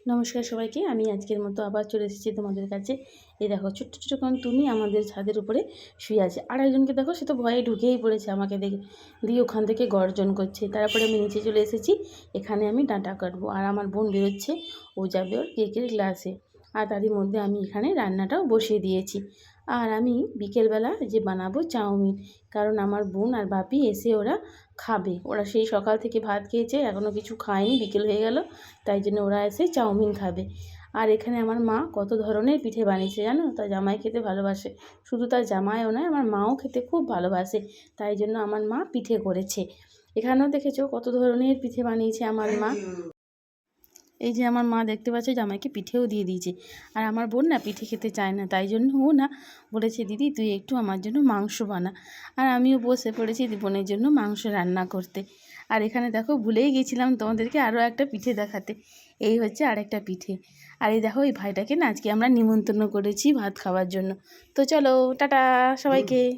নমস্কার সবাইকে। আমি আজকের মতো আবার চলে এসেছি তোমাদের কাছে। এই দেখো ছোট্ট ছোট্ট কারণ টুনি আমাদের ছাদের উপরে শুয়ে আছে। আর একজনকে দেখো, সে তো ভয়ে ঢুকেই পড়েছে আমাকে দেখে, দিয়ে ওখান থেকে গর্জন করছে। তারপরে আমি নিচে চলে এসেছি, এখানে আমি ডাঁটা কাটবো। আর আমার বোন বেরোচ্ছে, ও যাবে ওর কেকের ক্লাসে। আর তারই মধ্যে আমি এখানে রান্নাটাও বসিয়ে দিয়েছি। আর আমি বিকেলবেলা যে বানাবো চাউমিন, কারণ আমার বোন আর বাপি এসে ওরা খাবে। ওরা সেই সকাল থেকে ভাত খেয়েছে, এখনও কিছু খায়নি, বিকেল হয়ে গেল, তাই জন্য ওরা এসে চাউমিন খাবে। আর এখানে আমার মা কত ধরনের পিঠে বানিয়েছে জানো, তার জামাই খেতে ভালোবাসে। শুধু তার জামাইও নয়, আমার মাও খেতে খুব ভালোবাসে, তাই জন্য আমার মা পিঠে করেছে। এখানেও দেখেছো কত ধরনের পিঠে বানিয়েছে আমার মা। এই যে আমার মা দেখতে পাচ্ছে, জামাইকে পিঠেও দিয়ে দিয়েছে। আর আমার বোন না পিঠে খেতে চায় না, তাই জন্য ও না বলেছে, দিদি তুই একটু আমার জন্য মাংস বানা। আর আমিও বসে পড়েছি বোনের জন্য মাংস রান্না করতে। আর এখানে দেখো, ভুলেই গেছিলাম তোমাদেরকে আরও একটা পিঠে দেখাতে। এই হচ্ছে আরেকটা পিঠে। আর এই দেখো, এই ভাইটাকে না আজকে আমরা নিমন্ত্রণ করেছি ভাত খাওয়ার জন্য। তো চলো, টাটা সবাইকে।